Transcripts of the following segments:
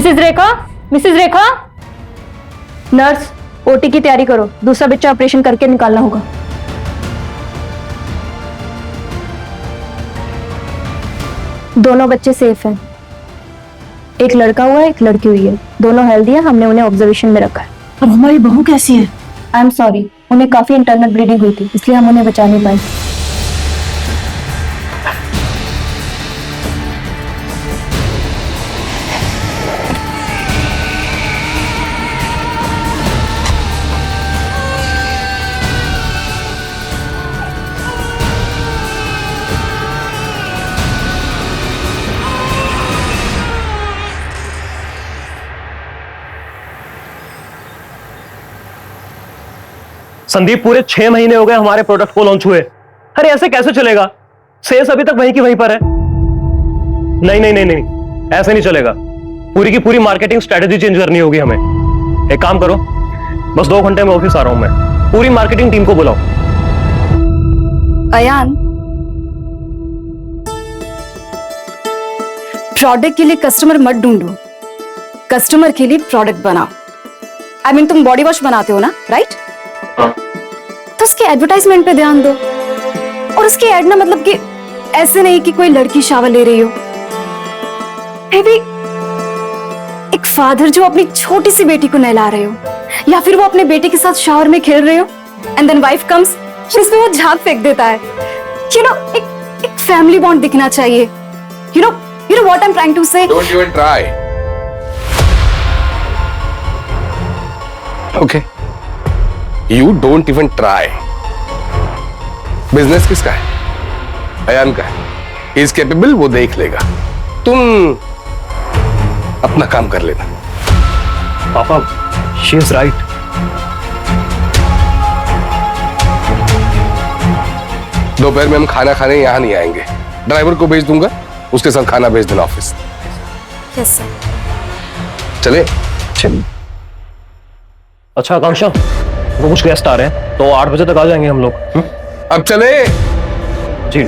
Mrs रेखा, nurse OT की तैयारी करो, दूसरा बच्चा ऑपरेशन करके निकालना होगा। दोनों बच्चे सेफ हैं, एक लड़का हुआ है, एक लड़की हुई है, दोनों हेल्दी है, हमने उन्हें ऑब्जर्वेशन में रखा है। अब हमारी बहू कैसी है? आई एम सॉरी, उन्हें काफी इंटरनल ब्लीडिंग हुई थी, इसलिए हम उन्हें बचा नहीं पाए। संदीप, पूरे 6 महीने हो गए हमारे प्रोडक्ट को लॉन्च हुए। अरे ऐसे कैसे चलेगा? सेल्स अभी तक वहीं की वहीं पर है। नहीं नहीं नहीं नहीं, ऐसे नहीं चलेगा। पूरी की पूरी मार्केटिंग स्ट्रेटेजी चेंज करनी होगी हमें। एक काम करो, बस 2 घंटे में ऑफिस आ रहा हूं मैं। पूरी मार्केटिंग टीम को बुलाओ। अयान, प्रोडक्ट के लिए कस्टमर मत ढूंढो, कस्टमर के लिए प्रोडक्ट बनाओ। आई मीन तुम बॉडी वॉश बनाते हो ना, राइट? तो उसके एडवर्टाइजमेंट पे ध्यान दो। और उसकी एड ना, मतलब कि ऐसे नहीं कि कोई लड़की शावर ले रही हो, मे बी एक फादर जो अपनी छोटी सी बेटी को नहला रहे हो, या फिर वो अपने बेटे के साथ शावर में खेल रहे हो एंड देन वाइफ कम्स, जिसमें वो झाग फेंक देता है। यू नो, एक फैमिली बॉन्ड दिखना चाहिए। You know what I am trying to say. Don't even try. Okay, you don't even try. Business किसका है? अयान का है। ही इज कैपेबल, वो देख लेगा। तुम अपना काम कर लेना। पापा, शी इज राइट। दोपहर में हम खाना खाने यहां नहीं आएंगे। ड्राइवर को भेज दूंगा, उसके साथ खाना भेज देना ऑफिस। Yes sir. चले? चलिए। अच्छा आकांक्षा, वो कुछ गेस्ट आ रहे हैं, तो 8 बजे तक आ जाएंगे हम लोग। अब चले? जी।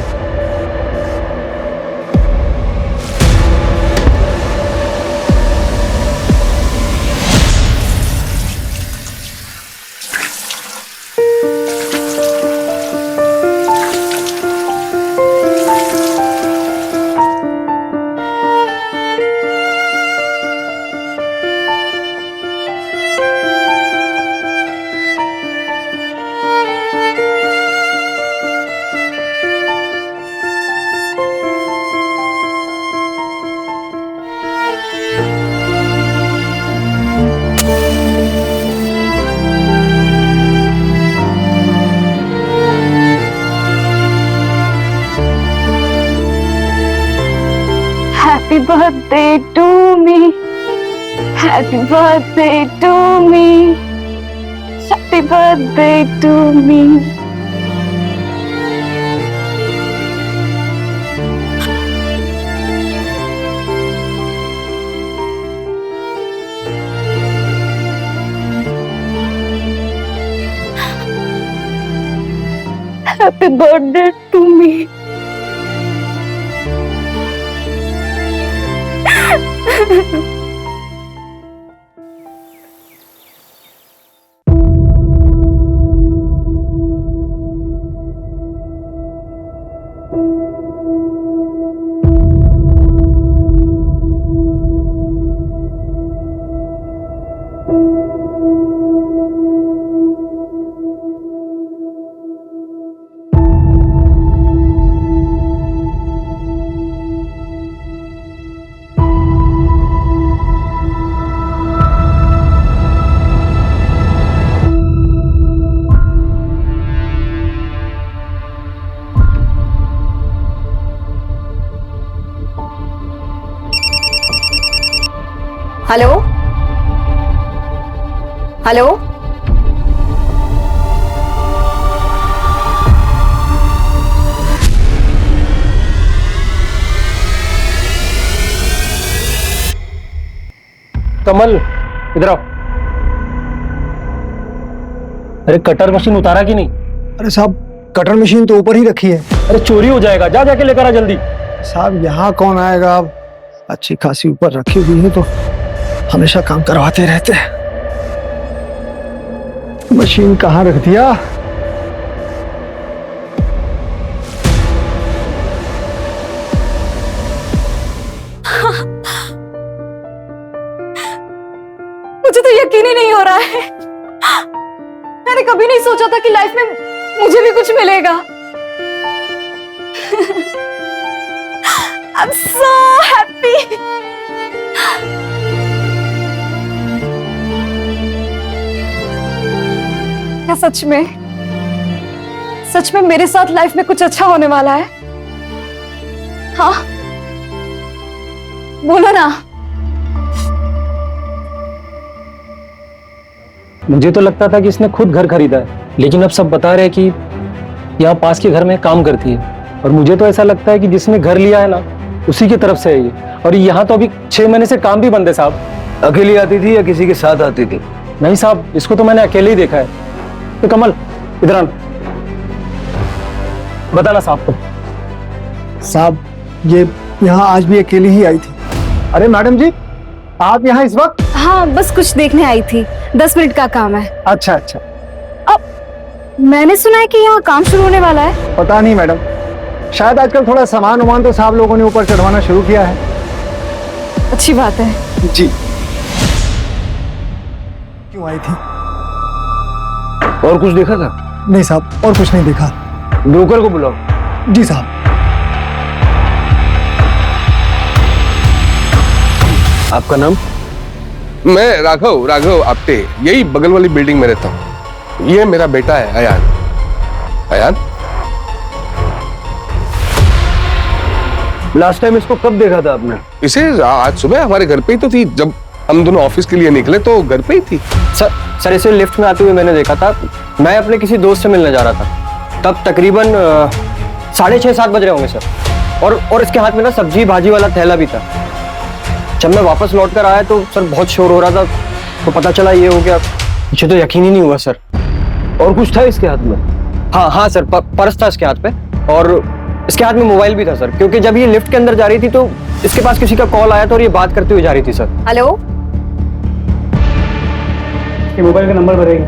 Happy birthday to me. Happy birthday to me. Happy birthday to me. Happy birthday to me. Hello hello, Kamal, इधर आओ। अरे कटर मशीन उतारा कि नहीं? अरे साहब, कटर मशीन तो ऊपर ही रखी है। अरे चोरी हो जाएगा, जा जाके लेकर आ जल्दी। साहब यहाँ कौन आएगा? अब अच्छी खासी ऊपर रखी हुई है तो। हमेशा काम करवाते रहते हैं। मशीन कहाँ रख दिया? मुझे तो यकीन ही नहीं हो रहा है। मैंने कभी नहीं सोचा था कि लाइफ में मुझे भी कुछ मिलेगा। I'm so happy. क्या सच में मेरे साथ लाइफ में कुछ अच्छा होने वाला है? हाँ, बोलो ना। मुझे तो लगता था कि इसने खुद घर खरीदा है, लेकिन अब सब बता रहे हैं कि यहाँ पास के घर में काम करती है। और मुझे तो ऐसा लगता है कि जिसने घर लिया है ना, उसी की तरफ से है ये। और यहाँ तो अभी 6 महीने से काम भी बंद है साहब। अकेली आती थी या किसी के साथ आती थी? नहीं साहब, इसको तो मैंने अकेले ही देखा है। तो कमल इधर आना, बताना साहब को। साहब, ये यहाँ आज भी अकेली ही आई थी। अरे मैडम जी, आप यहाँ इस वक्त? हाँ, बस कुछ देखने आई थी। 10 मिनट का काम है। अच्छा अच्छा। मैंने सुना है कि यहाँ काम शुरू होने वाला है। पता नहीं मैडम, शायद आजकल थोड़ा सामान वामान तो साहब लोगों ने ऊपर चढ़वाना शुरू किया है। अच्छी बात है। जी। क्यों आई थी? और कुछ देखा था? नहीं साहब, और कुछ नहीं देखा। ब्रोकर को बुलाओ। जी साहब। आपका नाम? मैं राघव आप्टे, यही बगल वाली बिल्डिंग में रहता हूँ। ये मेरा बेटा है अयान। अयान, लास्ट टाइम इसको कब देखा था आपने? इसे आज सुबह हमारे घर पे ही तो थी। जब हम दोनों ऑफिस के लिए निकले तो घर पे ही थी। सर इसे लिफ्ट में आते हुए मैंने देखा था। मैं अपने किसी दोस्त से मिलने जा रहा था, तब तकरीबन 6:30-7 बज रहे होंगे सर। और इसके हाथ में ना सब्जी भाजी वाला थैला भी था। जब मैं वापस लौट कर आया तो सर बहुत शोर हो रहा था, तो पता चला ये हो गया। मुझे तो यकीन ही नहीं हुआ सर। और कुछ था इसके हाथ में? हाँ सर, पर्स था इसके हाथ पे, और इसके हाथ में मोबाइल भी था सर। क्योंकि जब ये लिफ्ट के अंदर जा रही थी तो इसके पास किसी का कॉल आया था और ये बात करते हुए जा रही थी सर। हेलो, ये मोबाइल का नंबर भरेगी।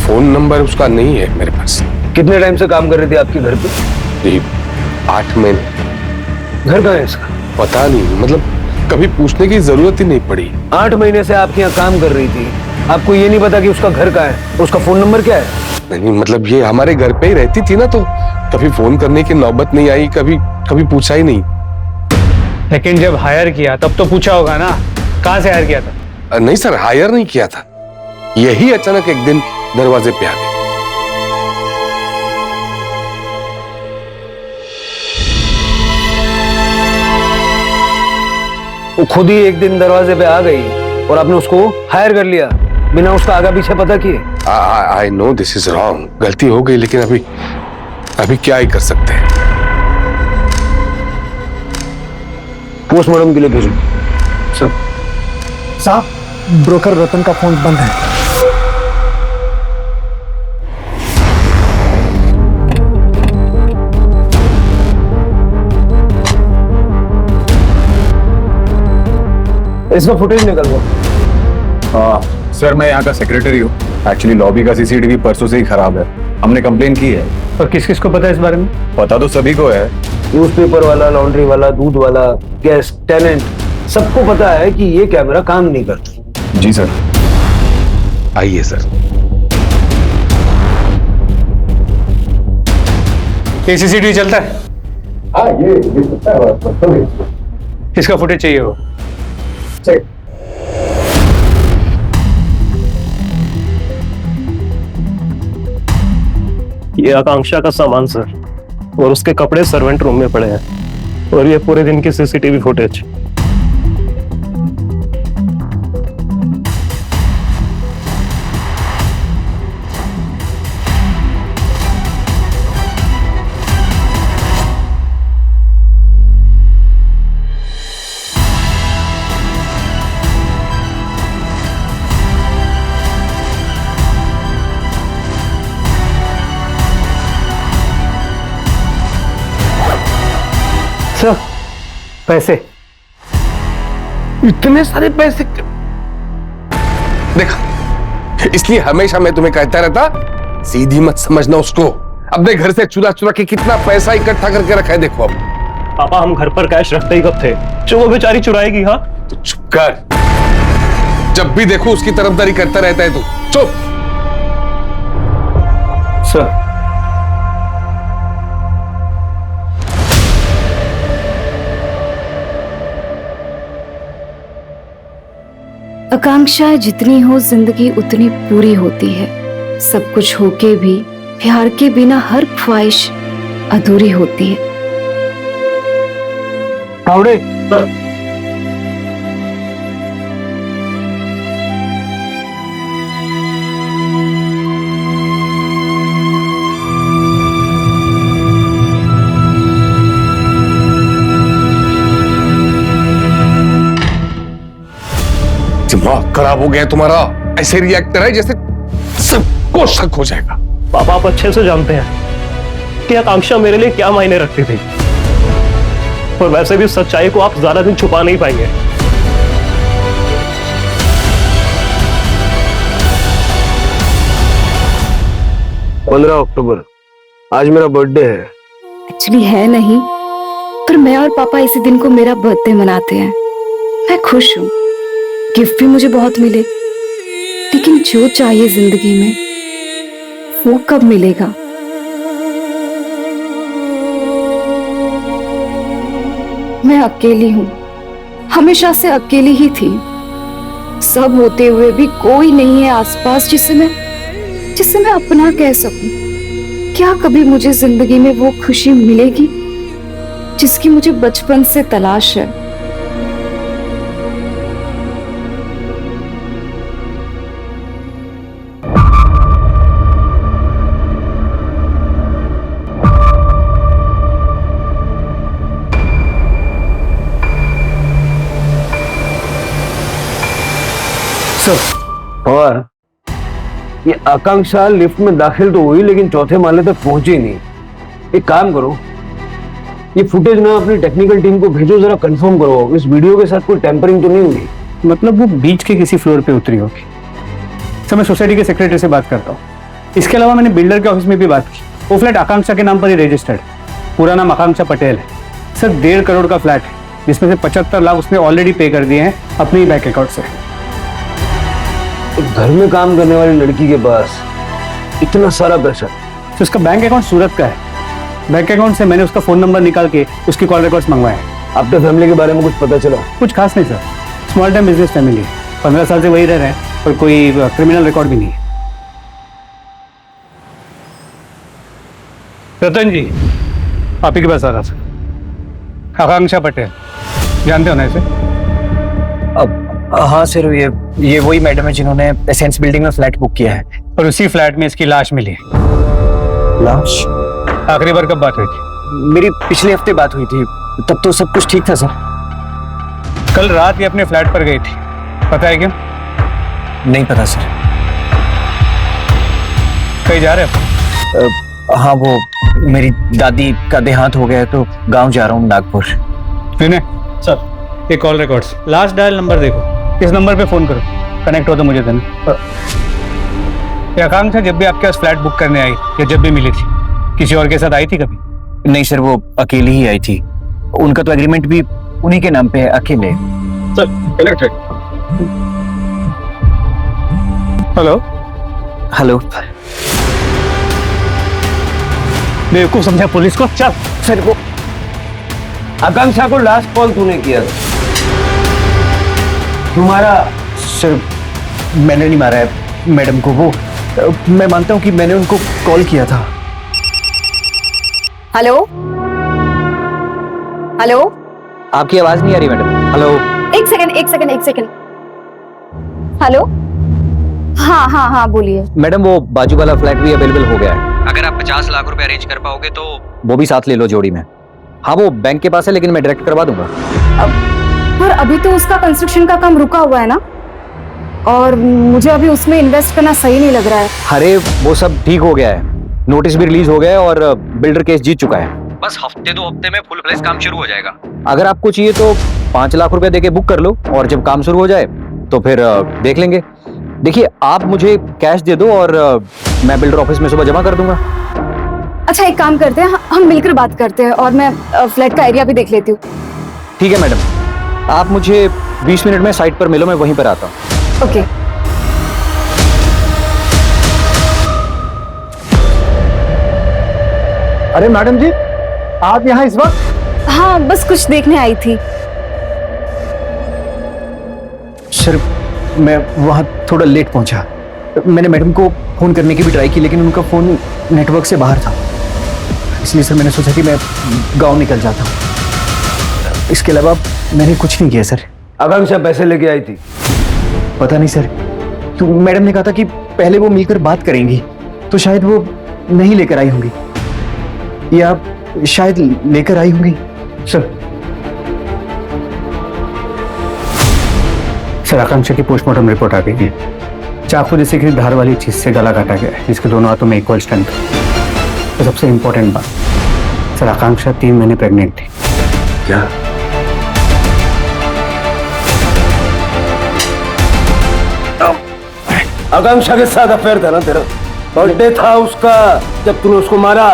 फोन नंबर उसका नहीं है मेरे पास। कितने टाइम से काम कर रही थी आपके घर पे? जी 8 महीने। घर कहाँ है इसका? पता नहीं, मतलब कभी पूछने की जरूरत ही नहीं पड़ी। 8 महीने से आपके यहाँ काम कर रही थी, आपको ये नहीं पता कि उसका घर कहाँ है, उसका फोन नंबर क्या है? नहीं, मतलब ये हमारे घर पे ही रहती थी ना, तो कभी फोन करने की नौबत नहीं आई, कभी पूछा ही नहीं। लेकिन जब हायर किया तब तो पूछा होगा ना, कहाँ से हायर किया था? नहीं सर, हायर नहीं किया था। यही अचानक एक दिन दरवाजे पे आ गई। वो खुद ही एक दिन दरवाजे पे आ गई और आपने उसको हायर कर लिया बिना उसका आगा पीछे पता किए? I know this is wrong, गलती हो गई, लेकिन अभी क्या ही कर सकते हैं। पोस्टमार्टम के लिए भेजो सर। साहब, ब्रोकर रतन का फोन बंद है। इसका फुटेज निकलवा। सर, मैं यहाँ का सेक्रेटरी हूँ। एक्चुअली लॉबी का सीसीटीवी परसों से ही खराब है, हमने कंप्लेन की है। और किस किस को पता है इस बारे में? पता तो सभी को है। न्यूज़पेपर वाला, लॉन्ड्री वाला, दूध वाला, गेस्ट, टेनेंट, सबको पता है कि ये कैमरा काम नहीं करता। जी सर। आइए सर। ये सीसीटीवी चलता है? हाँ, ये चलता है। इसका फुटेज चाहिए हो। ये आकांक्षा का सामान सर, और उसके कपड़े सर्वेंट रूम में पड़े हैं, और ये पूरे दिन की सीसीटीवी फुटेज। सर पैसे। इतने सारे पैसे देखा, इसलिए हमेशा मैं तुम्हें कहता रहता, सीधी मत समझना उसको। अपने घर से चुरा चुरा के कितना पैसा इकट्ठा करके रखा है देखो अब। पापा हम घर पर कैश रखते ही कब थे जो वो बेचारी चुराएगी? हाँ तो चुप कर, जब भी देखो उसकी तरफदारी करता रहता है तू। चुप। सर आकांक्षाएं जितनी हो जिंदगी उतनी पूरी होती है। सब कुछ होके भी प्यार के बिना हर ख्वाहिश अधूरी होती है। तावड़े, दिमाग खराब हो गया तुम्हारा। ऐसे रिएक्ट है जैसे सबको शक हो जाएगा। पापा आप अच्छे से जानते हैं कि आकांक्षा मेरे लिए क्या मायने रखती थी, और वैसे भी सच्चाई को आप ज्यादा दिन छुपा नहीं पाएंगे। 15 अक्टूबर आज मेरा बर्थडे है। एक्चुअली है नहीं, पर मैं और पापा इसी दिन को मेरा बर्थडे मनाते हैं। मैं खुश हूँ, गिफ्ट भी मुझे बहुत मिले, लेकिन जो चाहिए जिंदगी में वो कब मिलेगा? मैं अकेली हूँ, हमेशा से अकेली ही थी। सब होते हुए भी कोई नहीं है आसपास जिसे मैं अपना कह सकूं। क्या कभी मुझे जिंदगी में वो खुशी मिलेगी जिसकी मुझे बचपन से तलाश है? और ये आकांक्षा लिफ्ट में दाखिल तो हुई लेकिन चौथे माले तक पहुंची नहीं। एक काम करो, ये फुटेज ना अपनी टेक्निकल टीम को भेजो, जरा कंफर्म करो इस वीडियो के साथ कोई टेम्परिंग तो नहीं हुई। मतलब वो बीच के किसी फ्लोर पे उतरी होगी। सर मैं सोसाइटी के सेक्रेटरी से बात करता हूँ। इसके अलावा मैंने बिल्डर के ऑफिस में भी बात की। वो फ्लैट आकांक्षा के नाम पर ही रजिस्टर्ड है। पूरा नाम आकांक्षा पटेल है। सर 1.5 करोड़ का फ्लैट है, जिसमें से 75 लाख उसने ऑलरेडी पे कर दिए हैं अपने ही बैंक अकाउंट से। एक घर में काम करने वाली लड़की के पास इतना सारा पैसा? तो उसका बैंक अकाउंट सूरत का है। बैंक अकाउंट से मैंने उसका फोन नंबर निकाल के उसकी कॉल रिकॉर्ड्स मंगवाए हैं। आपके फैमिली के बारे में कुछ पता चला? कुछ खास नहीं sir, small time business family है। 15 साल से वही रह रहे हैं, और कोई क्रिमिनल रिकॉर्ड भी नहीं है। रतन जी आप ही के पास आ रहा था। आकांक्षा पटेल जानते हो ना इसे? अब हाँ सर, ये वही मैडम है जिन्होंने एसेंस बिल्डिंग में फ्लैट बुक किया है। और उसी फ्लैट में इसकी लाश मिली है। लाश? आखिरी बार कब बात हुई थी? मेरी पिछले हफ्ते बात हुई थी, तब तो सब कुछ ठीक था सर। कल रात ये अपने फ्लैट पर गई थी, पता है क्या? नहीं पता सर। कहीं जा रहे हो? हाँ, वो मेरी दादी का देहांत हो गया है तो गांव जा रहा हूँ, नागपुर। विनय सर, ये call records, last dial number देखो, इस नंबर पे फोन करो, कनेक्ट हो तो मुझे देना। ये आकांक्षा जब भी आपके पास फ्लैट बुक करने आई या जब भी मिली थी, किसी और के साथ आई थी कभी? नहीं सर, वो अकेली ही आई थी। उनका तो एग्रीमेंट भी उन्हीं के नाम पे है, अकेले। Sir connected. Hello hello. बेवकूफ समझा पुलिस को? चल। सर वो आकांक्षा को लास्ट कॉल तूने किया था? तुम्हारा? सर मैंने नहीं मारा है मैडम को। वो मैं मानता हूँ कि मैंने उनको कॉल किया था। हेलो हेलो, आपकी आवाज नहीं आ रही मैडम। हेलो। एक सेकंड। हेलो, हाँ हाँ हाँ बोलिए। मैडम वो बाजू वाला फ्लैट भी अवेलेबल हो गया है। अगर आप 50 लाख रुपए अरेंज कर पाओगे तो वो भी साथ ले लो जोड़ी में। हाँ वो बैंक के पास है, लेकिन मैं डायरेक्ट करवा दूंगा। पर अभी तो उसका कंस्ट्रक्शन का काम रुका हुआ है ना, और मुझे अभी उसमें इन्वेस्ट करना सही नहीं लग रहा है। अरे वो सब ठीक हो गया है, नोटिस भी रिलीज हो गया है और बिल्डर केस जीत चुका है। बस हफ्ते 2 हफ्ते में फुल फ्लेज काम शुरू हो जाएगा। अगर आपको चाहिए तो 5 लाख रुपए देके बुक कर लो, और जब काम शुरू हो जाए तो फिर देख लेंगे। देखिए, आप मुझे कैश दे दो और मैं बिल्डर ऑफिस में सुबह जमा कर दूंगा। अच्छा, एक काम करते हैं, हम मिलकर बात करते हैं और मैं फ्लैट का एरिया भी देख लेती हूँ। ठीक है मैडम, आप मुझे 20 मिनट में साइट पर मिलो, मैं वहीं पर आता हूँ। ओके। अरे मैडम जी, आप यहाँ इस वक्त? हाँ, बस कुछ देखने आई थी। सर, मैं वहाँ थोड़ा लेट पहुंचा। मैंने मैडम को फोन करने की भी ट्राई की, लेकिन उनका फोन नेटवर्क से बाहर था, इसलिए सर मैंने सोचा कि मैं गांव निकल जाता हूँ। इसके अलावा मैंने कुछ नहीं किया सर। आकांक्षा पैसे लेके आई थी? पता नहीं सर, तो मैडम ने कहा था कि पहले वो मिलकर बात करेंगी, तो शायद वो नहीं लेकर आई होंगी, या शायद लेकर आई होंगी। सर, आकांक्षा की पोस्टमार्टम रिपोर्ट आ गई है। चाकू जैसे कि धार वाली चीज से गला काटा गया है, जिसके दोनों हाथों में इक्वल स्ट्रेंथ। तो सबसे इंपॉर्टेंट बात सर, आकांक्षा 3 महीने प्रेग्नेंट थी। क्या? आकांक्षा के साथ अफेयर था ना तेरा? बर्थडे था उसका जब तूने उसको मारा।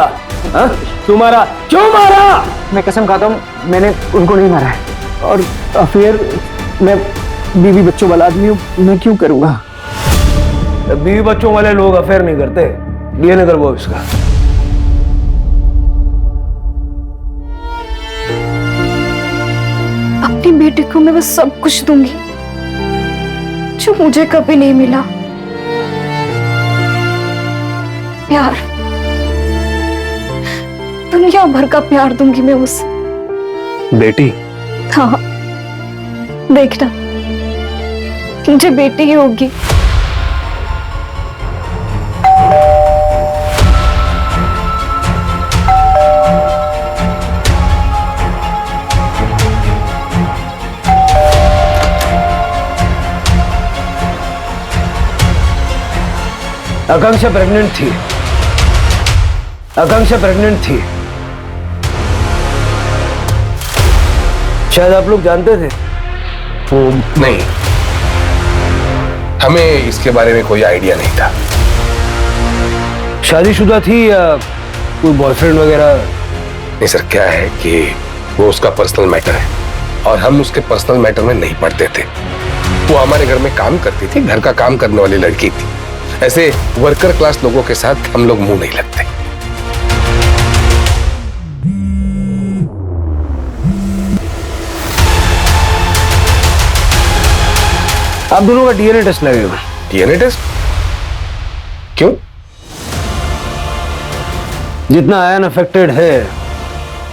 हाँ? क्यों मारा? क्यों मारा? मैं कसम खाता हूँ, मैंने उनको नहीं मारा है, और अफेयर, मैं बीवी बच्चों वाला आदमी हूँ, मैं क्यों करूँगा? बीवी बच्चों वाले लोग अफेयर नहीं करते। डीएनए करवाओ इसका। अपनी बेटी को मैं बस सब कुछ दूंगी जो मुझे कभी नहीं मिला। प्यार, दुनिया भर का प्यार दूंगी मैं उसे। बेटी? हाँ, देखना, मुझे बेटी ही होगी। आकांक्षा प्रेग्नेंट थी। आकांक्षा प्रेग्नेंट थी। शायद आप लोग जानते थे। वो नहीं, हमें इसके बारे में कोई आइडिया नहीं था। शादीशुदा थी या कोई बॉयफ्रेंड वगैरह? नहीं सर, क्या है कि वो उसका पर्सनल मैटर है और हम उसके पर्सनल मैटर में नहीं पड़ते थे। वो हमारे घर में काम करती थी, घर का काम करने वाली लड़की थी। ऐसे वर्कर क्लास लोगों के साथ हम लोग मुंह नहीं लगते। आप दोनों का डीएनए टेस्ट लगेगा। DNA test? क्यों? जितना आयन अफेक्टेड है,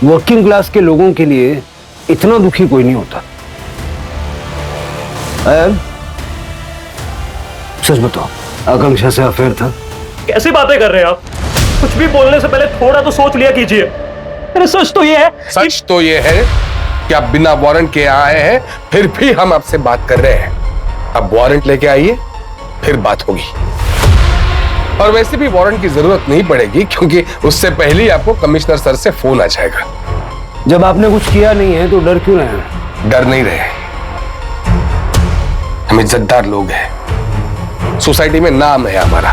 वर्किंग क्लास के लोगों के लिए इतना दुखी कोई नहीं होता। आयन, सच बताओ, आकांक्षा से अफेयर था? कैसी बातें कर रहे हैं आप? कुछ भी बोलने से पहले थोड़ा तो सोच लिया कीजिए। अरे सच तो ये है, सच तो ये है कि आप बिना वारंट के आए हैं, फिर भी हम आपसे बात कर रहे हैं। अब वारंट लेके आइए, फिर बात होगी। और वैसे भी वारंट की जरूरत नहीं पड़ेगी, क्योंकि उससे पहले ही आपको कमिश्नर सर से फोन आ जाएगा। जब आपने कुछ किया नहीं है तो डर क्यों रहे? डर नहीं रहे, हम इज्जतदार लोग हैं, सोसाइटी में नाम है हमारा।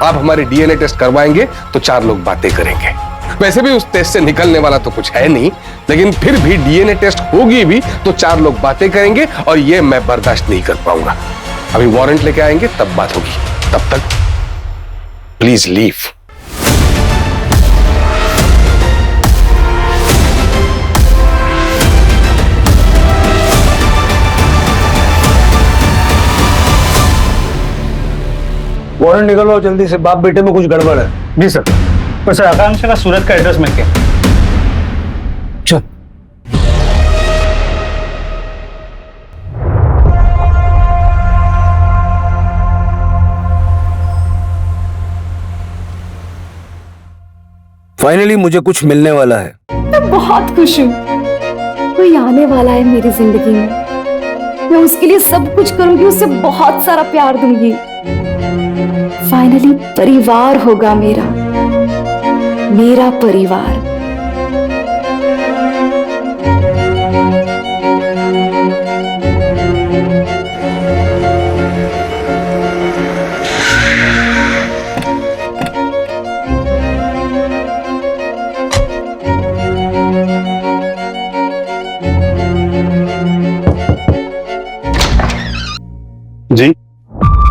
आप हमारे डीएनए टेस्ट करवाएंगे तो 4 लोग बातें करेंगे। वैसे भी उस टेस्ट से निकलने वाला तो कुछ है नहीं, लेकिन फिर भी डीएनए टेस्ट होगी भी तो 4 लोग बातें करेंगे, और ये मैं बर्दाश्त नहीं कर पाऊंगा। अभी वारंट लेके आएंगे तब बात होगी। तब तक प्लीज लीव। वारंट निकलवाओ जल्दी से, बाप बेटे में कुछ गड़बड़ है। जी सर। पर सर, आकांक्षा का सूरत का एड्रेस मिल गया। चल। फाइनली मुझे कुछ मिलने वाला है। मैं बहुत खुश हूँ। कोई आने वाला है मेरी जिंदगी में, मैं उसके लिए सब कुछ करूंगी, उसे बहुत सारा प्यार दूंगी। फाइनली परिवार होगा मेरा परिवार।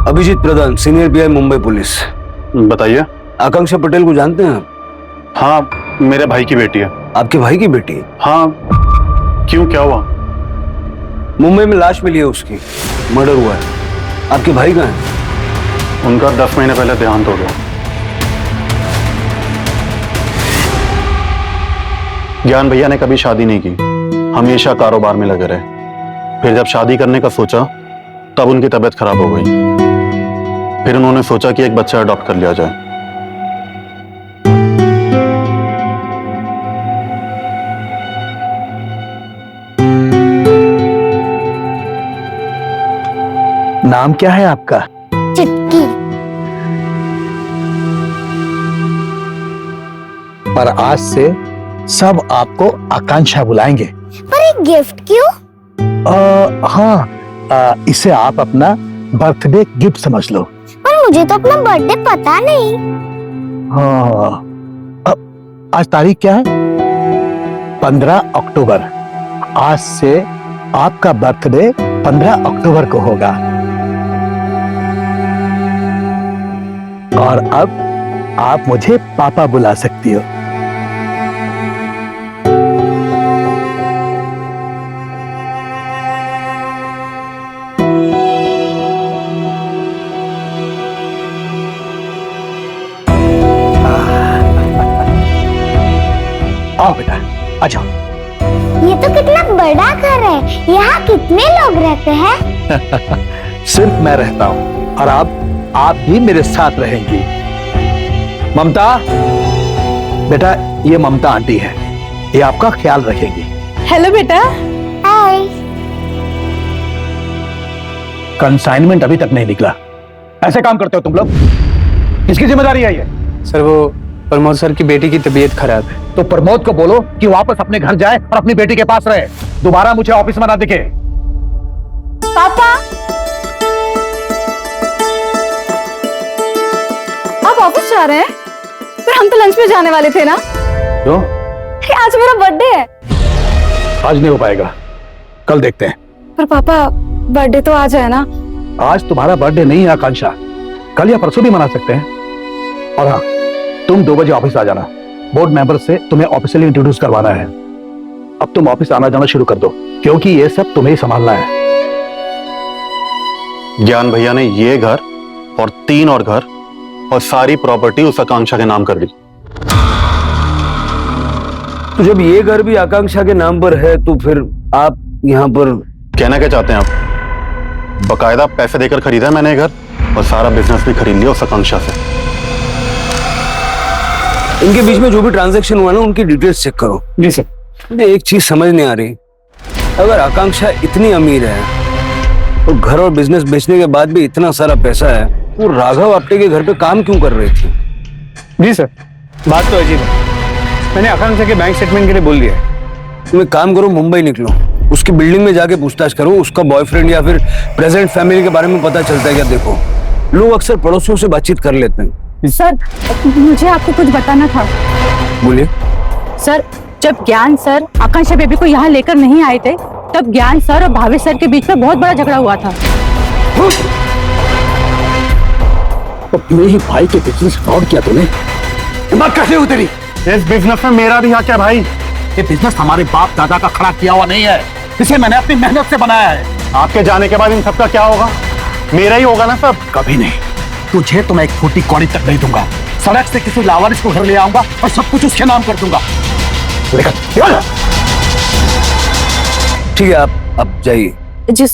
अभिजीत प्रधान, सीनियर पीआई, मुंबई पुलिस। बताइए। आकांक्षा पटेल को जानते हैं आप? हाँ, मेरे भाई की बेटी है। आपके भाई की बेटी? हाँ, क्यों, क्या हुआ? मुंबई में लाश मिली है उसकी, मर्डर हुआ है। आपके भाई कहाँ हैं? उनका 10 महीने पहले देहांत हो गया। ज्ञान भैया ने कभी शादी नहीं की, हमेशा कारोबार में लगे रहे। फिर जब शादी करने का सोचा तब उनकी तबीयत खराब हो गई। फिर उन्होंने सोचा कि एक बच्चा अडॉप्ट कर लिया जाए। नाम क्या है आपका? चुटकी। पर आज से सब आपको आकांक्षा बुलाएंगे। पर एक गिफ्ट क्यों? हाँ, इसे आप अपना बर्थडे गिफ्ट समझ लो। पर मुझे तो अपना बर्थडे पता नहीं। हाँ, आज तारीख क्या है? 15 अक्टूबर। आज से आपका बर्थडे 15 अक्टूबर को होगा। और अब आप मुझे पापा बुला सकती हो। आओ बेटा, आ जाओ। ये तो कितना बड़ा घर है। यहाँ कितने लोग रहते हैं? सिर्फ मैं रहता हूँ और आप भी मेरे साथ रहेंगी। ममता, बेटा ये ममता आंटी है, ये आपका ख्याल रखेंगी। हेलो बेटा। हाय। कंसाइनमेंट अभी तक नहीं निकला। ऐसे काम करते हो तुम लोग? किसकी जिम्मेदारी है ये? सर वो प्रमोद सर की बेटी की तबीयत खराब है। तो प्रमोद को बोलो कि वापस अपने घर जाए और अपनी बेटी के पास रहे। दोबारा मुझे ऑफिस में ना दिखे। पापा, आप ऑफिस जा रहे हैं? पर हम तो लंच में जाने वाले थे ना। क्यों? आज मेरा बर्थडे है। आज नहीं हो पाएगा, कल देखते हैं। पर पापा, बर्थडे तो आज है ना। आज तुम्हारा बर्थडे नहीं है आकांक्षा, कल या परसों भी मना सकते हैं। और हाँ, तुम 2 बजे ऑफिस आ जाना। बोर्ड मेंबर से तुम्हें ऑफिशियली इंट्रोड्यूस करवाना है। अब तुम ऑफिस आना जाना शुरू कर दो, क्योंकि ये सब तुम्हें ही संभालना है। ज्ञान भैया ने ये घर और 3 और घर और सारी प्रॉपर्टी उस आकांक्षा के नाम कर दी। तो जब ये घर भी आकांक्षा के नाम पर है तो फिर आप यहाँ पर कहना क्या चाहते हैं आप? बकायदा पैसे देकर खरीदा मैंने घर और सारा बिजनेस भी खरीद लिया उस आकांक्षा से। इनके बीच में जो भी ट्रांजैक्शन हुआ ना, उनकी डिटेल्स चेक करो। जी सर। मुझे एक चीज समझ नहीं आ रही, अगर आकांक्षा इतनी अमीर है और घर और बिजनेस बेचने के बाद भी इतना सारा पैसा है, वो राघव आपटे के घर पे काम क्यों कर रही थी? जी सर, बात तो अजीब है। मैंने आकांक्षा के बैंक स्टेटमेंट के लिए बोल दिया है। तुम एक काम करो, मुंबई निकलो, उसकी बिल्डिंग में जाके पूछताछ करो। उसका बॉयफ्रेंड या फिर प्रेजेंट फैमिली के बारे में पता चलता है क्या? देखो, लोग अक्सर पड़ोसियों से बातचीत कर लेते हैं। सर, मुझे आपको कुछ बताना था। बोलिए। सर, जब ज्ञान सर आकांक्षा बेबी को यहाँ लेकर नहीं आए थे, तब ज्ञान सर और भावेश सर के बीच में बहुत बड़ा झगड़ा हुआ था। तो मेरे ही भाई के बिजनेस फ्रॉड किया तूने? हिम्मत कैसे हुई तेरी? इस बिजनेस में मेरा भी हक है भाई। ये बिजनेस हमारे बाप दादा का खड़ा किया हुआ नहीं है, इसे मैंने अपनी मेहनत से बनाया है। आपके जाने के बाद इन सबका क्या होगा? मेरा ही होगा ना सब। कभी नहीं, तुझे तो मैं एक फूटी कौड़ी तक नहीं दूंगा। सड़क से किसी लावारिस को घर ले आऊंगा और सब कुछ उसके नाम कर दूंगा। ठीक है, आप जाइए। जी।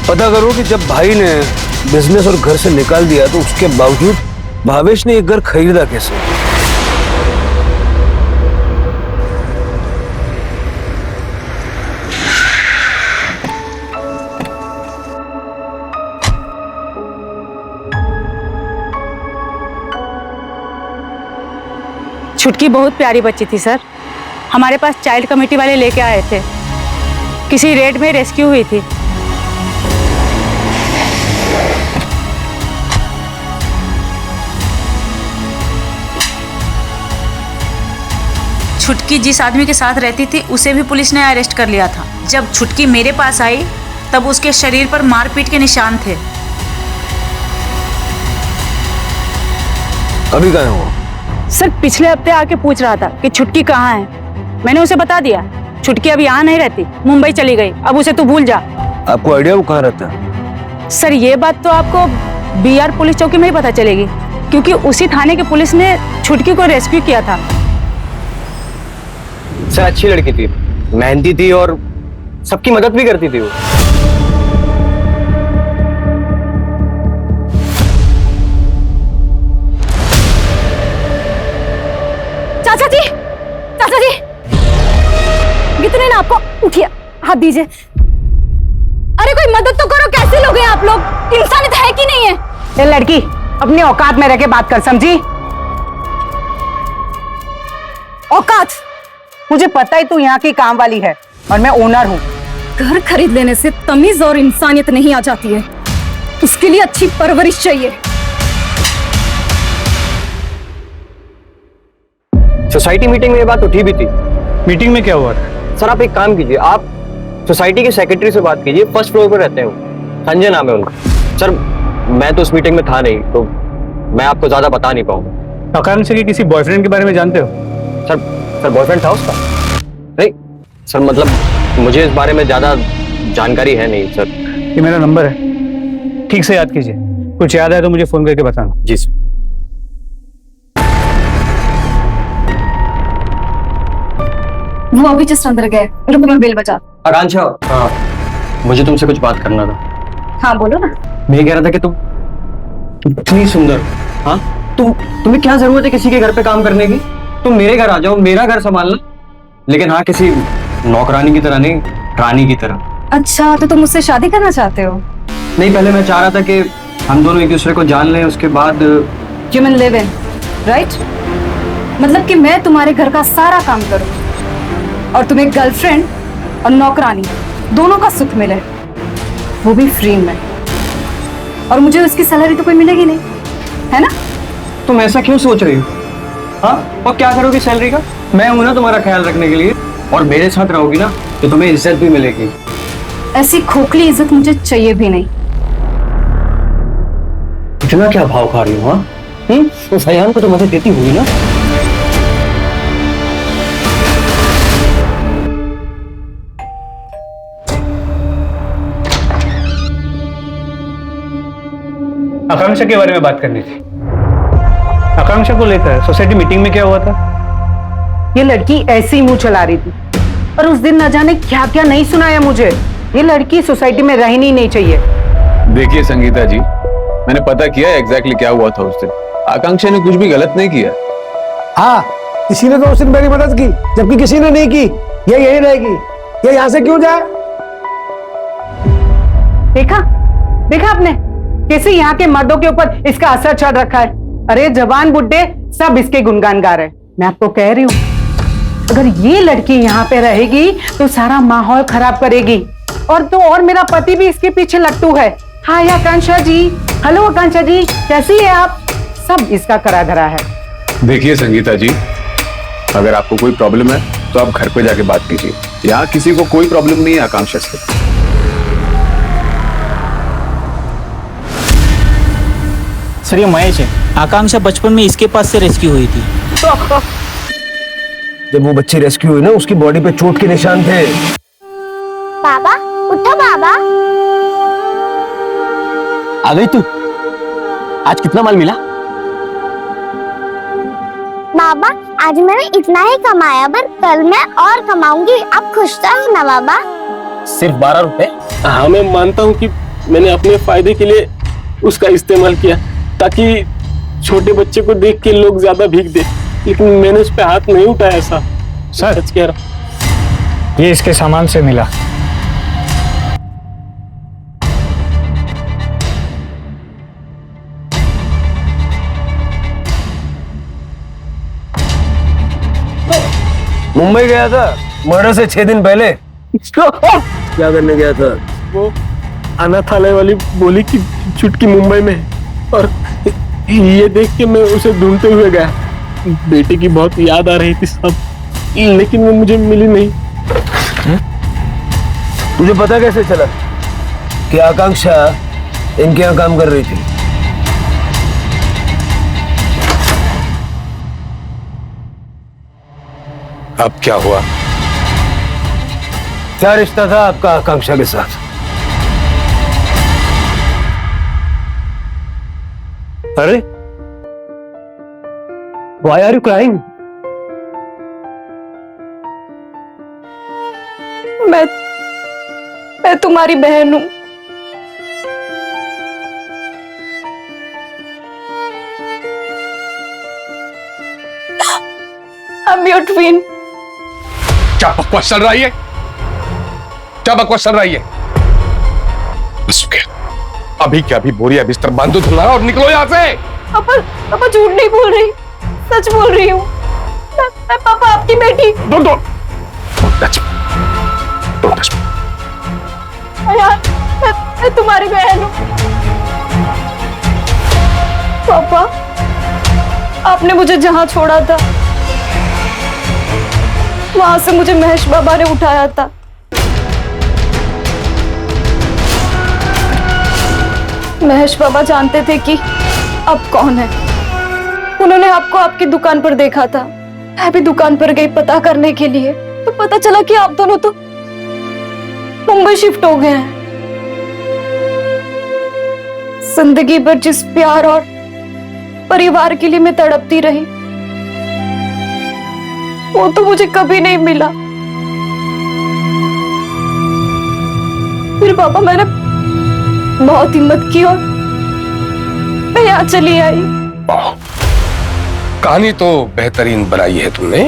पता करो कि जब भाई ने बिजनेस और घर से निकाल दिया तो उसके बावजूद भावेश ने एक घर खरीदा कैसे? छुटकी बहुत प्यारी बच्ची थी सर। हमारे पास चाइल्ड कमेटी वाले लेके आए थे। किसी रेड में रेस्क्यू हुई थी। छुटकी जिस आदमी के साथ रहती थी उसे भी पुलिस ने अरेस्ट कर लिया था। जब छुटकी मेरे पास आई तब उसके शरीर पर मारपीट के निशान थे। अभी कहाँ है वो? सर पिछले हफ्ते आके पूछ रहा था कि छुटकी कहाँ है। मैंने उसे बता दिया छुटकी अब यहाँ नहीं रहती, मुंबई चली गई, अब उसे तू भूल जा। आपको आइडिया वो कहाँ रहता है? सर ये बात तो आपको बीआर पुलिस चौकी में ही पता चलेगी, क्योंकि उसी थाने की पुलिस ने छुटकी को रेस्क्यू किया था। सर अच्छी लड़की थी, मेहनती थी और सबकी मदद भी करती थी वो। चाचा जी, चाचा जी, कितने ना आपको, उठिए, हाथ दीजिए। अरे कोई मदद तो करो, कैसे लोग हैं आप लोग? इंसानियत है कि नहीं है? ये लड़की अपनी औकात में रह के बात कर, समझी? औकात? मुझे पता है तू यहाँ की काम वाली है और मैं ओनर हूँ। घर खरीद लेने से तमीज और इंसानियत नहीं आ जाती है, उसके लिए अच्छी परवरिश चाहिए। सोसाइटी मीटिंग में ये बात उठी भी थी। मीटिंग में क्या हुआ था? सर आप एक काम कीजिए, आप सोसाइटी के सेक्रेटरी से बात कीजिए, फर्स्ट फ्लोर पर रहते हैं वो, संजय नाम है उनका। सर मैं तो उस मीटिंग में था नहीं, तो मैं आपको ज्यादा बता नहीं पाऊंगा। आकांक्षा के किसी बॉयफ्रेंड के बारे में जानते हो? सर बॉयफ्रेंड था उसका? नहीं सर, मतलब मुझे इस बारे में ज्यादा जानकारी है नहीं सर। ये मेरा नंबर है, ठीक से याद कीजिए, कुछ याद आए तो मुझे फोन करके बताना। जी सर। वो अभी जस्ट अंदर गए, रुको मैं बेल बजा। आकांक्षा, हाँ मुझे तुमसे कुछ बात करना था। हाँ बोलो ना। मैं ये कह रहा था कि तुम इतनी सुंदर हो, हाँ तुम्हें क्या जरूरत है किसी के घर पे काम करने की? तुम मेरे घर आ जाओ, मेरा घर संभालना, लेकिन हाँ किसी नौकरानी की तरह नहीं, रानी की तरह। अच्छा तो तुम मुझसे शादी करना चाहते हो? नहीं, पहले मैं चाह रहा था कि हम दोनों एक दूसरे को जान लें, उसके बाद ह्यूमन लिव इन, राइट? मतलब कि मैं तुम्हारे घर का सारा काम करूं और तुम्हें गर्लफ्रेंड और नौकरानी दोनों का सुख मिले, वो भी फ्री में, और मुझे उसकी सैलरी तो कोई मिलेगी नहीं, है ना? तुम ऐसा क्यों सोच रही हो? हाँ, और क्या करोगी सैलरी का? मैं हूं ना तुम्हारा ख्याल रखने के लिए, और मेरे साथ रहोगी ना तो तुम्हें इज्जत भी मिलेगी। ऐसी खोखली इज्जत मुझे चाहिए भी नहीं। इतना क्या भाव खा रही हो? हाँ तो सयान को तो मदद देती हुई ना। आकांक्षा के बारे में बात करनी थी। आकांक्षा को लेकर सोसाइटी मीटिंग में क्या हुआ था? ये लड़की ऐसे ही मुंह चला रही थी और उस दिन न जाने क्या क्या नहीं सुनाया मुझे। ये लड़की सोसाइटी में रहनी नहीं चाहिए। देखिए संगीता जी, मैंने पता किया एग्जैक्टली क्या हुआ था उस दिन। आकांक्षा ने कुछ भी गलत नहीं किया। हाँ, किसी ने तो उस दिन मेरी मदद की, जबकि किसी ने नहीं की। ये यही रहेगी, ये यहाँ से क्यों जाए? देखा देखा आपने कैसे यहाँ के मर्दों के ऊपर इसका असर चढ़ रखा है। अरे जवान बुड्ढे सब इसके गुणगान गा रहे हैं। मैं आपको कह रही हूँ, अगर ये लड़की यहाँ पे रहेगी तो सारा माहौल खराब करेगी, और तो और मेरा पति भी इसके पीछे लट्टू है। हाय आकांक्षा जी, हेलो आकांक्षा जी, कैसी है आप? सब इसका करा धरा है। देखिए संगीता जी, अगर आपको कोई प्रॉब्लम है तो आप घर पे जाके बात कीजिए। यहाँ किसी को कोई प्रॉब्लम नहीं है आकांक्षा से। सर ये महेश है, आकांक्षा बचपन में इसके पास से रेस्क्यू हुई थी। जब वो बच्ची रेस्क्यू हुई ना, उसकी बॉडी पे चोट के निशान थे। बाबा उठो बाबा। आ गई तू? आज कितना माल मिला? बाबा आज मैंने इतना ही कमाया, पर कल मैं और कमाऊंगी। आप खुश तो हो ना बाबा? सिर्फ 12 रुपए? हाँ मैं मानता हूँ कि मैंने अपने फायदे के लिए उसका इस्तेमाल किया, ताकि छोटे बच्चे को देख के लोग ज्यादा भीख दे, लेकिन मैंने उस पर हाथ नहीं उठाया। ऐसा सच कह रहा हूं। ये इसके सामान से मिला। मुंबई गया था मर्डर से 6 दिन पहले। क्या करने गया था? वो अनाथालय वाली बोली कि चुटकी मुंबई में है, और ये देख के मैं उसे ढूंढते हुए गया। बेटे की बहुत याद आ रही थी सब, लेकिन वो मुझे मिली नहीं। तुझे पता कैसे चला कि आकांक्षा इनके यहाँ काम कर रही थी? अब क्या हुआ? क्या रिश्ता था आपका आकांक्षा के साथ? अरे why are you crying? मैं तुम्हारी बहन हूं। I'm your twin। क्या बकवास चल रही है? क्या बकवास चल रही है? बस हो गया। अभी क्या, अभी बोरिया बिस्तर बांधो तुम्हारा और निकलो यहाँ से। पापा झूठ नहीं बोल रही, सच बोल रही हूँ। मैं पापा आपकी बेटी। Don't touch me। Don't touch me। यार, मैं तुम्हारी बहन हूँ। पापा, आपने मुझे जहां छोड़ा था वहां से मुझे महेश बाबा ने उठाया था। महेश बाबा जानते थे कि आप कौन है। उन्होंने आपको आपकी दुकान पर देखा था। मैं भी दुकान पर गई पता करने के लिए, तो पता चला कि आप दोनों तो मुंबई शिफ्ट हो गए हैं। जिंदगी भर जिस प्यार और परिवार के लिए मैं तड़पती रही, वो तो मुझे कभी नहीं मिला। फिर पापा मैंने बहुत हिम्मत की और मैं यहाँ चली आई। कहानी तो बेहतरीन बनाई है तुमने।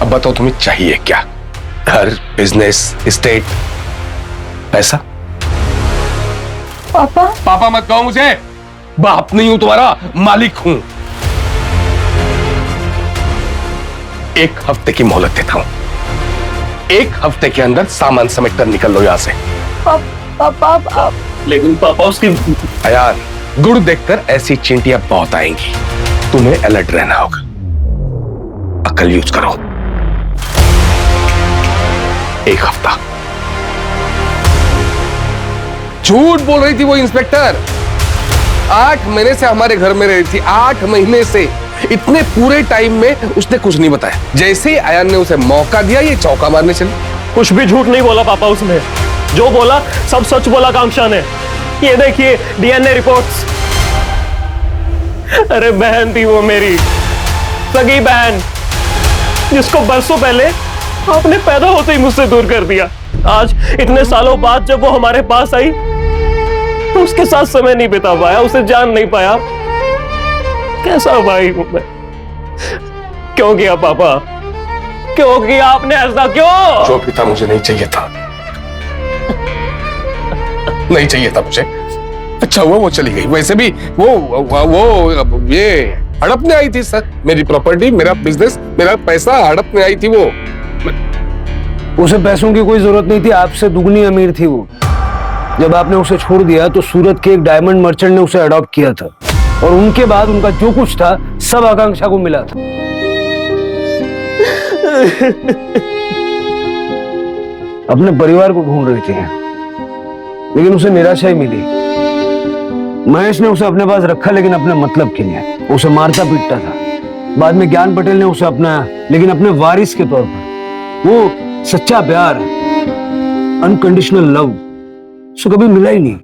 अब बताओ तुम्हें चाहिए क्या? घर, बिजनेस, एस्टेट, पैसा? पापा पापा मत कहो मुझे। बाप नहीं हूं तुम्हारा, मालिक हूं। एक हफ्ते की मोहलत देता हूं। एक हफ्ते के अंदर सामान समेट कर निकल लो यहां से। पापा आप लेकिन पापा उसकी यार, गुड़ देखकर ऐसी चींटियां बहुत आएंगी। तुम्हें अलर्ट रहना होगा। अकल यूज करो। एक हफ्ता। झूठ बोल रही थी वो इंस्पेक्टर। 8 महीने से हमारे घर में रही थी। 8 महीने से। इतने पूरे टाइम में उसने कुछ नहीं बताया। जैसे ही आयान ने उसे मौका दिया, ये चौका मारने चली। कुछ भी झूठ नहीं बोला पापा उसने। जो बोला सब सच बोला आकांक्षा ने। ये देखिए डीएनए रिपोर्ट्स। अरे बहन थी वो, मेरी सगी बहन, जिसको बरसों पहले आपने पैदा होते ही मुझसे दूर कर दिया। आज इतने सालों बाद जब वो हमारे पास आई तो उसके साथ समय नहीं बिता पाया, उसे जान नहीं पाया। कैसा भाई हूं मैं? क्यों किया पापा? क्यों किया आपने ऐसा? क्यों? जो भी था मुझे नहीं चाहिए था। नहीं चाहिए था मुझे। अच्छा हुआ वो चली गई। वैसे भी वो ये हड़पने आई थी सर। मेरी प्रॉपर्टी, मेरा बिजनेस, मेरा पैसा हड़पने आई थी वो। उसे पैसों की कोई जरूरत नहीं थी। आपसे दुगनी अमीर थी वो। जब आपने उसे छोड़ दिया तो सूरत के एक डायमंड मर्चेंट ने उसे अडॉप्ट किया था, और उनके बाद उनका जो कुछ था सब आकांक्षा को मिला था। अपने परिवार को ढूंढ रही थी, लेकिन उसे निराशा ही मिली। महेश ने उसे अपने पास रखा, लेकिन अपने मतलब के लिए। उसे मारता पीटता था। बाद में ज्ञान पटेल ने उसे अपनाया, लेकिन अपने वारिस के तौर पर। वो सच्चा प्यार, अनकंडीशनल लव उसे कभी मिला ही नहीं।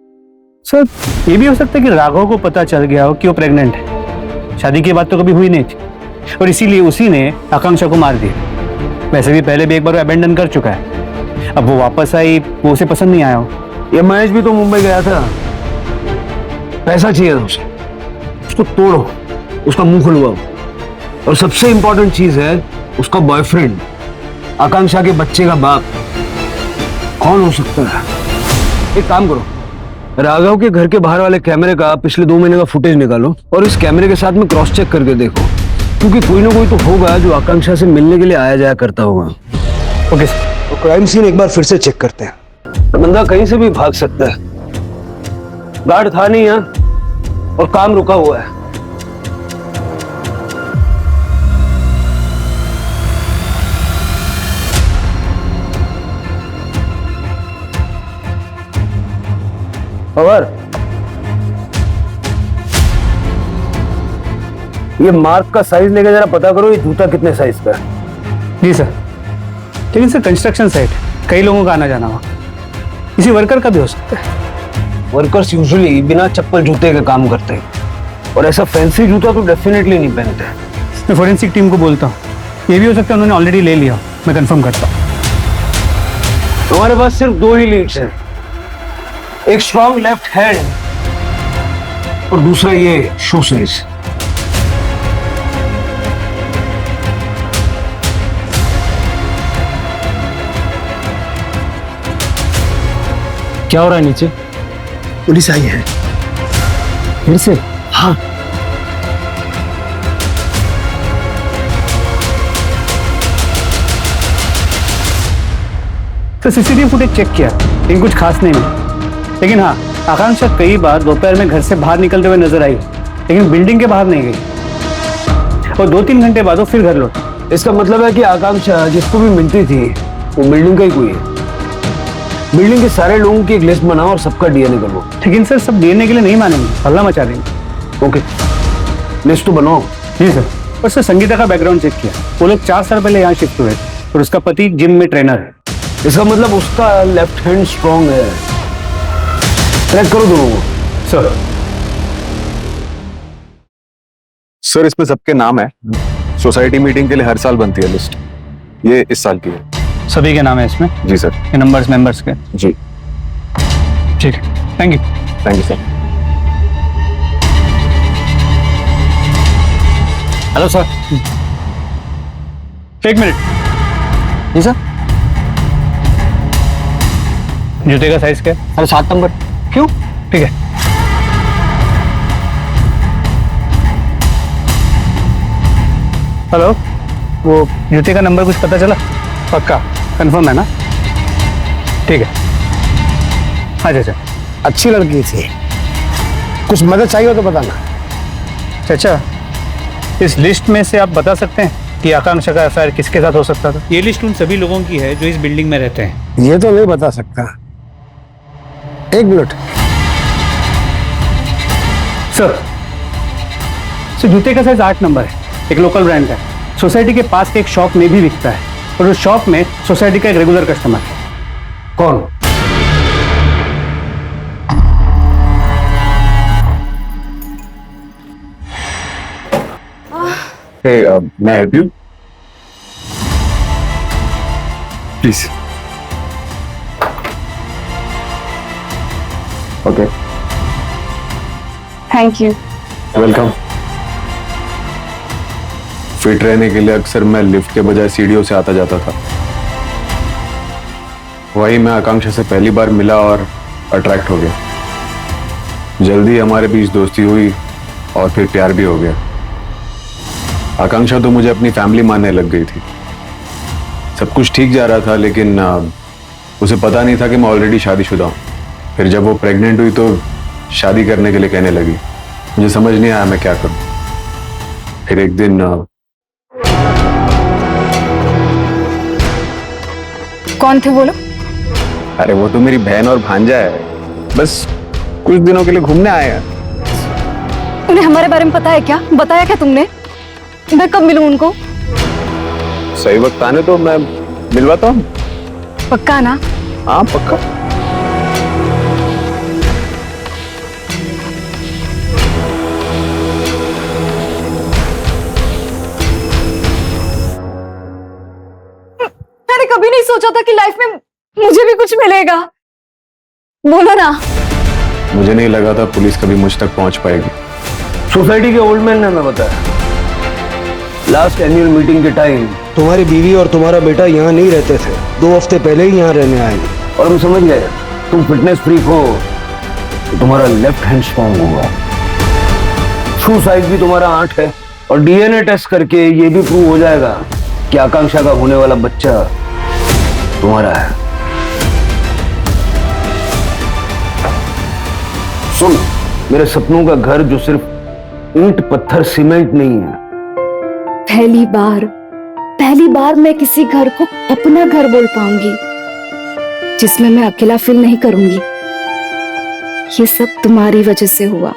सर, ये भी हो सकता है कि राघव को पता चल गया हो कि वो प्रेग्नेंट है। शादी की बात तो कभी हुई नहीं थी, और इसीलिए उसी ने आकांक्षा को मार दिया। वैसे भी पहले भी एक बार अबेंडन कर चुका है। अब वो वापस आई, वो उसे पसंद नहीं आया हो। ये महेश भी तो मुंबई गया था। पैसा चाहिए था उसे। उसको तोड़ो, उसका मुंह खुलवाओ। और सबसे इंपॉर्टेंट चीज है उसका बॉयफ्रेंड, आकांक्षा के बच्चे का बाप। कौन हो सकता है? एक काम करो, राघव के घर के बाहर वाले कैमरे का पिछले 2 महीने का फुटेज निकालो और इस कैमरे के साथ में क्रॉस चेक करके देखो, क्योंकि कोई ना कोई तो होगा जो आकांक्षा से मिलने के लिए आया जाया करता होगा। Okay sir. तो क्राइम सीन एक बार फिर से चेक करते हैं। बंदा कहीं से भी भाग सकता है। गार्ड था नहीं यहाँ, और काम रुका हुआ है। और ये मार्क का साइज लेके जरा पता करो, ये जूता कितने साइज का है। जी सर, लेकिन सर कंस्ट्रक्शन साइट, कई लोगों का आना जाना वहाँ, किसी वर्कर का भी हो सकता है। वर्कर्स यूजुअली बिना चप्पल जूते का काम करते हैं, और ऐसा फैंसी जूता तो डेफिनेटली नहीं पहनते। मैं फोरेंसिक टीम को बोलता हूँ, ये भी हो सकता है उन्होंने ऑलरेडी ले लिया, मैं कंफर्म करता हूँ। हमारे पास सिर्फ 2 ही लीड्स हैं, एक स्ट्रॉन्ग लेफ्ट हैंड और दूसरा ये शू साइज। क्या हो रहा है नीचे? पुलिस आई है फिर से? हाँ। तो सीसीटीवी फुटेज चेक किया, लेकिन कुछ खास नहीं मिला। लेकिन हाँ, आकांक्षा कई बार दोपहर में घर से बाहर निकलते हुए नजर आई, लेकिन बिल्डिंग के बाहर नहीं गई, और 2-3 घंटे बाद वो फिर घर लौटी। इसका मतलब है कि आकांक्षा जिसको भी मिलती थी वो बिल्डिंग का ही कोई है। बिल्डिंग के सारे लोगों की एक लिस्ट बनाओ और सबका डीएनए करवाओ। लेकिन सर सब डीएनए के लिए नहीं मानेंगे, हल्ला मचा देंगे। ओके, लिस्ट तो बनाओ। जी सर। और सर संगीता का बैकग्राउंड चेक किया, वो लोग 4 साल पहले यहाँ शिफ्ट हुए और उसका पति जिम में ट्रेनर है। इसका मतलब उसका लेफ्ट हैंड स्ट्रॉन्ग है। ट्रैक करो दोनों को। सर सर इसमें सबके नाम है। सोसाइटी मीटिंग के लिए हर साल बनती है लिस्ट, ये इस साल की है। सभी के नाम है इसमें? जी सर। ये नंबर्स मेंबर्स के? जी ठीक है, thank you. Thank you sir. Hello sir. एक मिनट। जी सर। जूते का साइज क्या है? 7 नंबर। क्यों? ठीक है। हेलो, वो जूते का नंबर कुछ पता चला? पक्का कंफर्म है ना? ठीक है। अच्छा अच्छा। अच्छी लड़की थी, कुछ मदद चाहिए हो तो बताना। चाचा, इस लिस्ट में से आप बता सकते हैं कि आकांक्षा का अफेयर किसके साथ हो सकता था? ये लिस्ट उन सभी लोगों की है जो इस बिल्डिंग में रहते हैं। ये तो नहीं बता सकता। 1 मिनट। सर जूते का साइज 8 नंबर है, एक लोकल ब्रांड का है। सोसाइटी के पास के एक शॉप में भी बिकता है, और उस शॉप में सोसाइटी का एक रेगुलर कस्टमर है। कौन? मैं help you please? Okay, thank you. Welcome. Fit रहने के लिए अक्सर मैं लिफ्ट के बजाय सीढ़ियों से आता जाता था। वही मैं आकांक्षा से पहली बार मिला और अट्रैक्ट हो गया। जल्दी हमारे बीच दोस्ती हुई और फिर प्यार भी हो गया। आकांक्षा तो मुझे अपनी फैमिली मानने लग गई थी। सब कुछ ठीक जा रहा था, लेकिन उसे पता नहीं था कि मैं ऑलरेडी शादीशुदा हूँ। फिर जब वो प्रेग्नेंट हुई तो शादी करने के लिए कहने लगी। मुझे समझ नहीं आया मैं क्या करूं। फिर एक दिन कौन थे वो लोग? अरे वो तो मेरी बहन और भांजा है, बस कुछ दिनों के लिए घूमने आए हैं। उन्हें हमारे बारे में पता है क्या? बताया क्या तुमने? मैं कब मिलूं उनको? सही वक्त आने तो मैं मिलवाता हूँ। पक्का ना? हाँ पक्का। मैंने कभी नहीं सोचा था कि लाइफ में मुझे भी कुछ मिलेगा। बोलो ना। मुझे नहीं लगा था पुलिस कभी मुझ तक पहुंच पाएगी। सोसाइटी के ओल्ड मैन ने हमें बताया, लास्ट एनुअल मीटिंग के टाइम तुम्हारी बीवी और तुम्हारा बेटा यहाँ नहीं रहते थे, 2 हफ्ते पहले ही यहाँ रहने आए। और हम समझ गए तुम फिटनेस फ्रीक हो, तो तुम्हारा लेफ्ट हैंड स्ट्रॉन्ग होगा। शू साइज भी तुम्हारा 8 है, और डीएनए टेस्ट करके ये भी प्रूव हो जाएगा कि आकांक्षा का होने वाला बच्चा तुम्हारा है। सुन, मेरे सपनों का घर जो सिर्फ ईंट पत्थर सीमेंट नहीं है। पहली बार मैं किसी घर को अपना घर बोल पाऊंगी, जिसमें मैं अकेला फील नहीं करूंगी। ये सब तुम्हारी वजह से हुआ।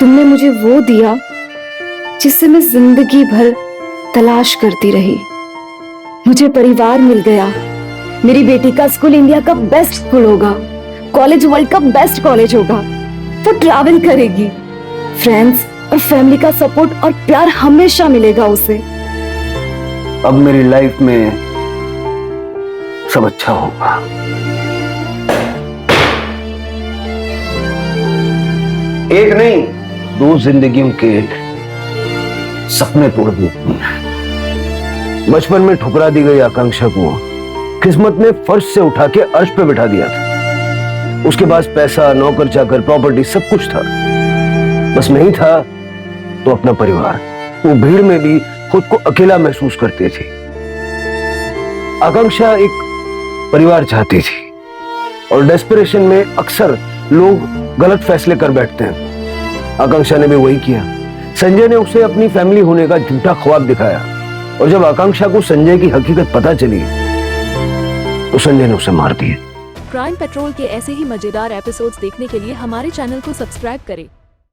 तुमने मुझे वो दिया जिससे मैं जिंदगी भर तलाश करती रही। मुझे परिवार मिल गया। मेरी बेटी का स्कूल इंडिया का बेस्ट स्कूल होगा, कॉलेज वर्ल्ड का बेस्ट कॉलेज होगा, वो ट्रैवल करेगी, फ्रेंड्स और फैमिली का सपोर्ट और प्यार हमेशा मिलेगा उसे। अब मेरी लाइफ में सब अच्छा होगा। एक नहीं, 2 जिंदगियों के सपने तोड़ दिए। बचपन में ठुकरा दी गई आकांक्षा को किस्मत ने फर्श से उठा के अर्श पे बिठा दिया था। उसके पास पैसा, नौकर चाकर, प्रॉपर्टी सब कुछ था, बस नहीं था तो अपना परिवार। वो भीड़ में भी खुद को अकेला महसूस करती थी। आकांक्षा एक परिवार चाहती थी और डेस्परेशन में अक्सर लोग गलत फैसले कर बैठते हैं। आकांक्षा ने भी वही किया। संजय ने उसे अपनी फैमिली होने का झूठा ख्वाब दिखाया और जब आकांक्षा को संजय की हकीकत पता चली तो संजय ने उसे मार दिया। क्राइम पेट्रोल के ऐसे ही मजेदार एपिसोड्स देखने के लिए हमारे चैनल को सब्सक्राइब करें